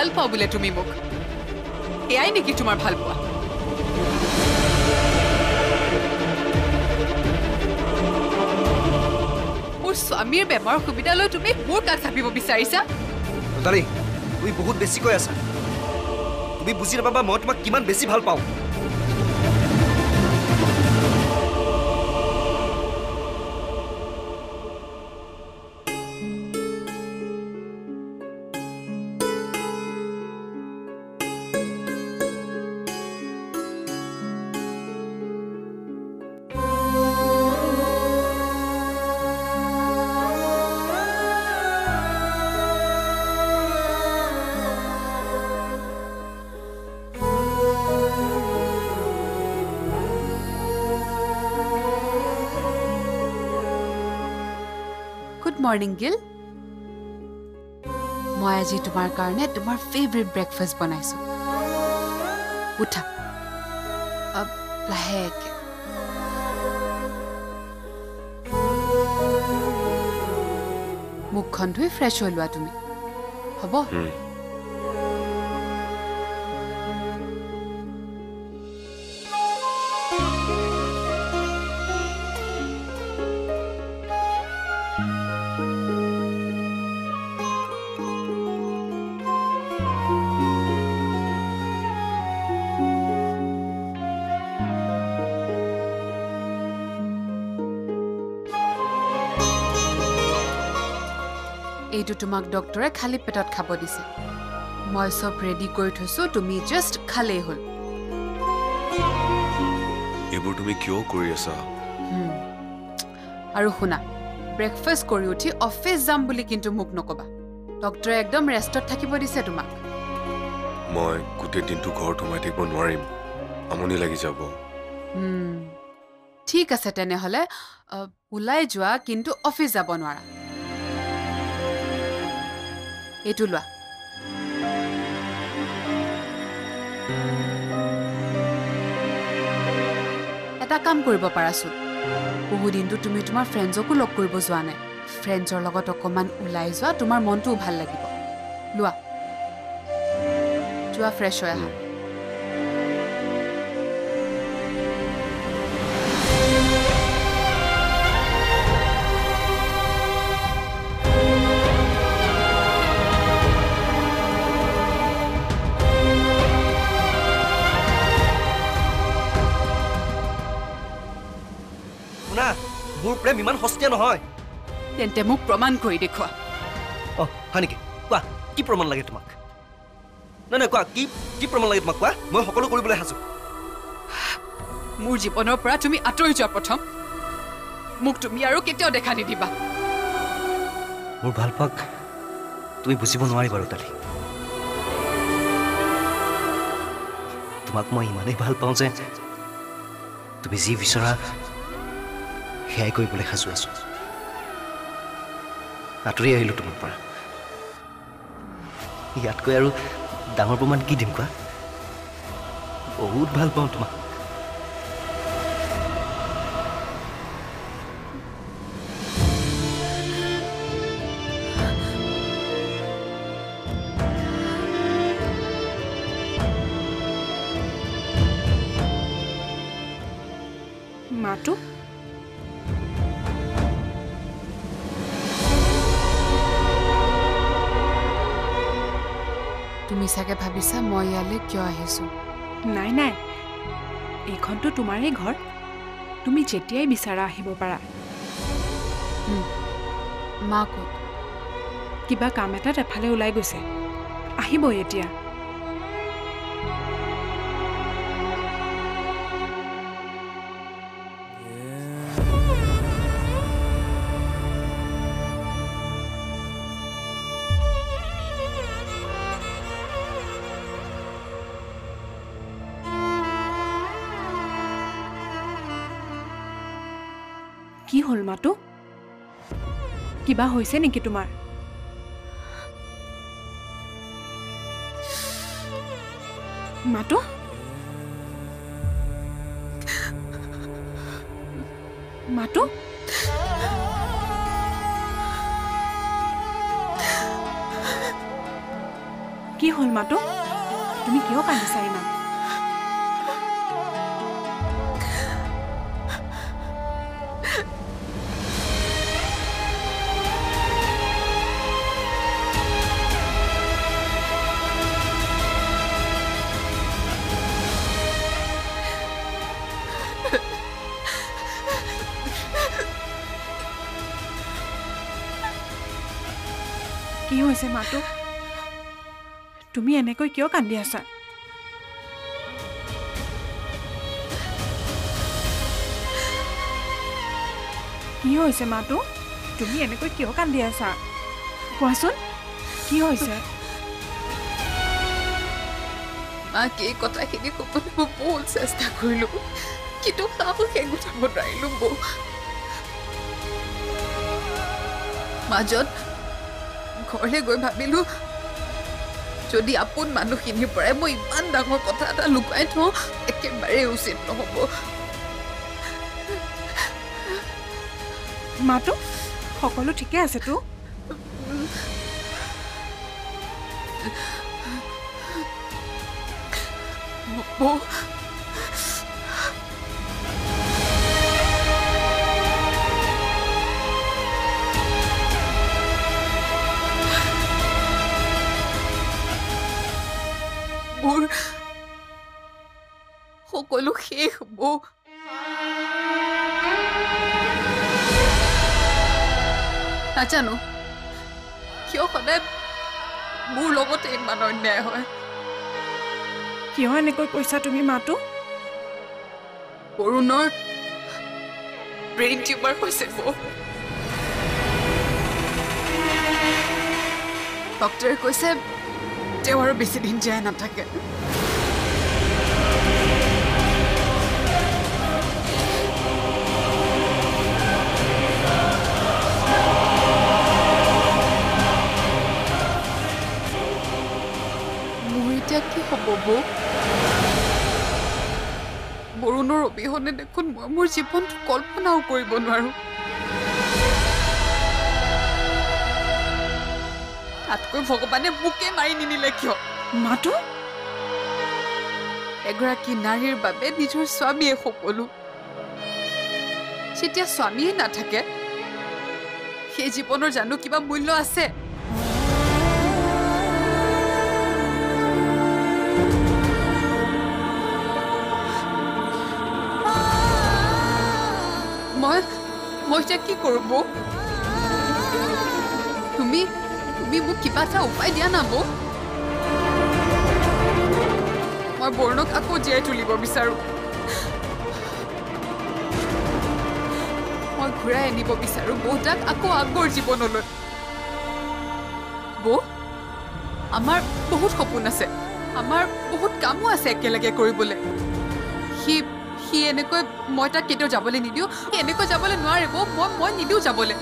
ভাল পাও বোলে তুমি মোক এয়াই নেকি তোমাৰ ভাল পোৱা মোৰ স্বামীৰ বেমাৰৰ সুবিধা লৈ তুমি মোৰ কাষ চাপিব বিচাৰিছা ৰতালী তুমি বহুত বেছি কৈ আছা তুমি বুজি নাপাবা মই তোমাক কিমান বেছি ভাল পাওঁ মর্নিং গিল মই আজি তোমাৰ কাৰণে তোমাৰ ফেভাৰিট ব্ৰেকফাষ্ট বনাইছো উঠা লাহেকে মুখখন ধুই ফ্ৰেছ হৈ লোৱা তুমি হ'ব এইটো তোমাক ডক্টৰে খালি পেটত খাব দিছে মই সব ৰেডি কৰি থৈছো তুমি জাস্ট খালেই হল এইবোৰ তুমি কিয় কৰি আছা আৰু শুনা ব্ৰেকফাষ্ট কৰি উঠি অফিস যাম বুলি কিন্তু মোক নকবা ডক্টৰে একদম ৰেষ্টত থাকিব দিছে তোমাক মই গোটেই দিনটো ঘৰত সোমাই থাকিব নোৱাৰিম আমনি লাগি যাব ঠিক আছে তেনেহলে ওলাই যোৱা কিন্তু অফিস যাব নোৱাৰা এইটো লোৱা এটা কাম কৰিব পাৰাছো বহু দিনটো তুমি তোমাৰ ফ্ৰেণ্ডজকো লগ কৰিব যোৱা নাই ফ্ৰেণ্ডজৰ লগত অকমান ওলাই যোৱা তোমাৰ মনটোও ভাল লাগিব লোৱা যোৱা ফ্ৰেছ হৈ আহা মোৰ প্ৰেম ইমান সস্তীয়া নহয় তেন্তে মোক প্ৰমাণ কৰি দেখুৱা হয় নেকি কোৱা কি প্ৰমাণ লাগে তোমাক নাই নাই কোৱা কি প্ৰমাণ লাগে তোমাক কোৱা মই সকলো কৰিবলৈ সাজু মোৰ জীৱনৰ পৰা তুমি আঁতৰি যোৱা প্ৰথম মোক তুমি আৰু কেতিয়াও দেখা নিদিবা মোৰ ভাল পাক তুমি বুজিব নোৱাৰিবা ৰতালী তোমাক মই ইমানেই ভাল পাওঁ যে তুমি যি বিচৰা সেয়াই কৰিবলৈ সাজু আছো আঁতৰি আহিলো তোমাৰ পৰা ইয়াতকৈ আৰু ডাঙৰ প্ৰমাণ কি দিম কোৱা বহুত ভাল পাওঁ তোমাক মাতো তুমি চাগে ভাবিছা মই ইয়ালৈ কিয় আহিছো নাই নাই এইখনটো তোমাৰেই ঘৰ তুমি যেতিয়াই বিচাৰা আহিব পাৰা মা ক'ত কিবা কাম এটাত এফালে ওলাই গৈছে আহিব এতিয়া কি হল মাতো কিবা হৈছে নেকি তোমাৰ মাতো মাতো কি হ'ল মাতো তুমি কিয় কান্দিছা ইমান কি হৈছে মাতো তুমি এনেকৈ কিয় কান্দি আছা কি হৈছে মাতো তুমি এনেকৈ কিয় কান্দি আছা কোৱাচোন কি হৈছে মাকে এই কথাখিনি ক'বলৈ মই বহুত চেষ্টা কৰিলোঁ কিন্তু সাহসে গোটাব নোৱাৰিলোঁ বৌ মাজত ঘৰলৈ গৈ ভাবিলোঁ যদি আপোন মানুহখিনিৰ পৰাই মই ইমান ডাঙৰ কথা এটা লুকাই থওঁ একেবাৰে উচিত নহ'ব মাতো সকলো ঠিকে আছেতো বৌ মোৰ সকলো শেষ হ'ব নাজানো কিয় সদায় মোৰ লগতে ইমান অন্যায় হয় কিয় এনেকৈ কৈছা তুমি মাতো বৰুণৰ ব্ৰেইন টিউমাৰ হৈছে বৌ ডক্টৰে কৈছে তেওঁ আৰু বেছি দিন জীয়াই নাথাকে মোৰ এতিয়া কি হ'ব বৌ বৰুণৰ অবিহনে দেখোন মই মোৰ জীৱনটো কল্পনাও কৰিব নোৱাৰো তাতকৈ ভগৱানে মোকে মাৰি নিনিলে কিয় মাতো এগৰাকী নাৰীৰ বাবে নিজৰ স্বামীয়ে সকলো যেতিয়া স্বামীয়ে নাথাকে সেই জীৱনৰ জানো কিবা মূল্য আছে মই এতিয়া কি কৰিব তুমি মোক কিবা এটা উপায় দিয়া না বৌ মই বৰুণক আকৌ জীয়াই তুলিব বিচাৰো মই ঘূৰাই আনিব বিচাৰো বৌতাক আকৌ আগৰ জীৱনলৈ বৌ আমাৰ বহুত সপোন আছে আমাৰ বহুত কামো আছে একেলগে কৰিবলৈ সি এনেকৈ মই তাক কেতিয়াও যাবলৈ নিদিওঁ এনেকৈ যাবলৈ নোৱাৰে বৌ মই নিদিওঁ যাবলৈ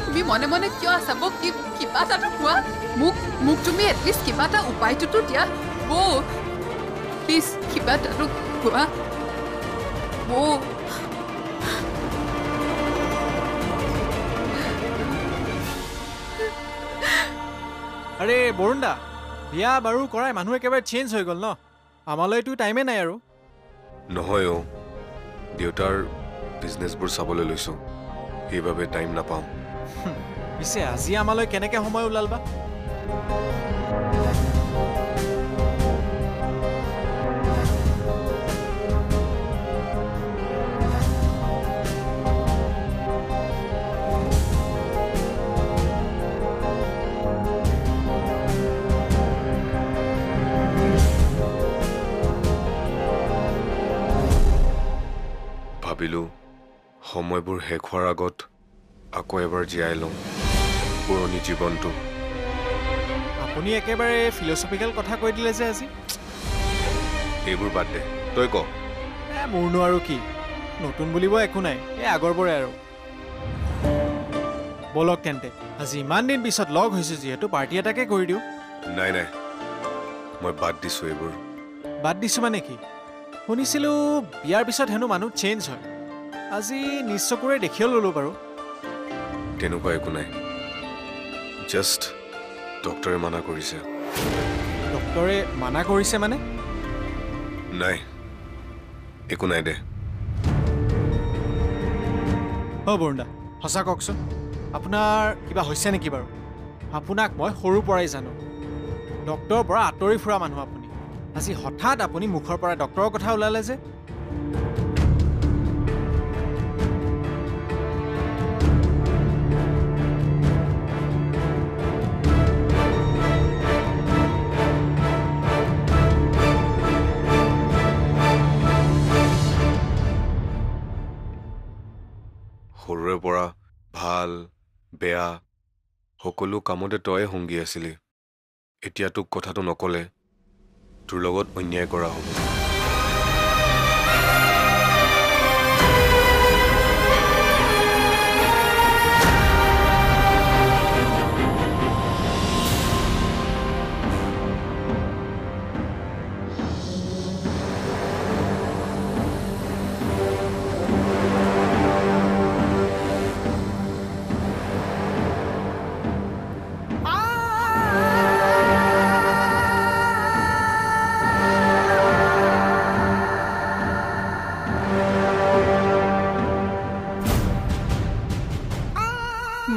তুমি মনে মনে কিয় আছা বৌ কিবা এটাতো কোৱা মোক তুমি এটলিষ্ট কিবা এটা উপায়টোতো দিয়া বৌ প্লিজ কিবা এটাতো কোৱা বৌ আৰে বৰুণ দা বিয়া বাৰু কৰাই মানুহ একেবাৰে চেঞ্জ হৈ গ'ল ন আমালৈতো টাইমে নাই আৰু নহয় দেউতাৰ বিজনেছবোৰ চাবলৈ লৈছোঁ সেইবাবে টাইম নাপাওঁ পিছে আজি আমালৈ কেনেকৈ সময় ওলাল বা ভাবিলোঁ সময়বোৰ শেষ হোৱাৰ আগত আকৌ এবাৰ জীয়াই লওঁ পুৰণি জীৱনটো আপুনি একেবাৰে ফিলচফিকেল কথা কৈ দিলে যে আজি এইবোৰ বাদ দে তই ক মোৰনো আৰু কি নতুন বুলিব একো নাই এই আগৰবোৰে আৰু বলক তেন্তে আজি ইমান দিন পিছত লগ হৈছোঁ যিহেতু পাৰ্টি এটাকে কৰি দিওঁ নাই মই বাদ দিছোঁ এইবোৰ বাদ দিছোঁ মানে কি শুনিছিলোঁ বিয়াৰ পিছত হেনো মানুহ চেঞ্জ হয় আজি নিজ চকুৰে দেখিও ল'লোঁ বাৰু তেনেকুৱা একো নাই জাষ্ট ডক্টৰে মানা কৰিছে। ডক্টৰে মানা কৰিছে মানে? নাই, একো নাই দে। বৰুণ দা, সঁচা কওকচোন, আপোনাৰ কিবা হৈছে নেকি বাৰু? আপোনাক মই সৰুৰ পৰাই জানো, ডক্টৰৰ পৰা আঁতৰি ফুৰা মানুহ আপুনি। আজি হঠাৎ আপুনি মুখৰ পৰা ডক্টৰৰ কথা ওলালে যে? সৰুৰে পৰা ভাল বেয়া সকলো কামতে তয়ে সংগী আছিলি। এতিয়া তোক কথাটো নকলে তোৰ লগত অন্যায় কৰা হ'ব।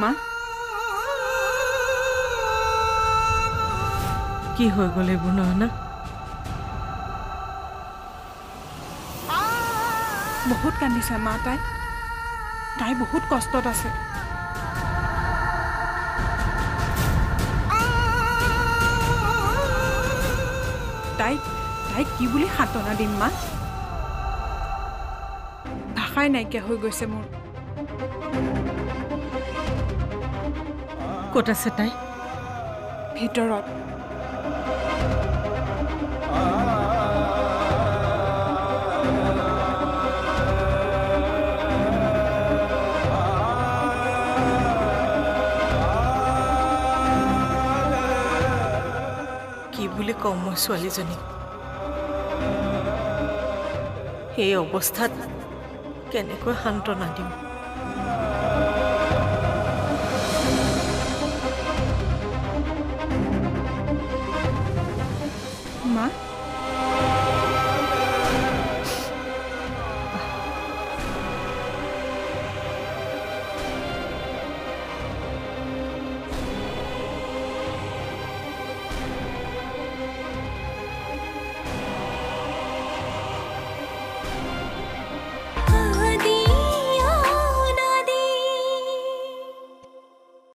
মা কি হৈ গ'ল এইবোৰ নয়না? বহুত কান্দিছে মা। তাই বহুত কষ্টত আছে। তাইক কি বুলি সান্তনা দিম মা? ভাষাই নাইকিয়া হৈ গৈছে মোৰ। ক'ত আছে তাই? ভিতৰত। কি বুলি কওঁ মই ছোৱালীজনী? এই অৱস্থাত কেনেকৈ সান্তনা দিম?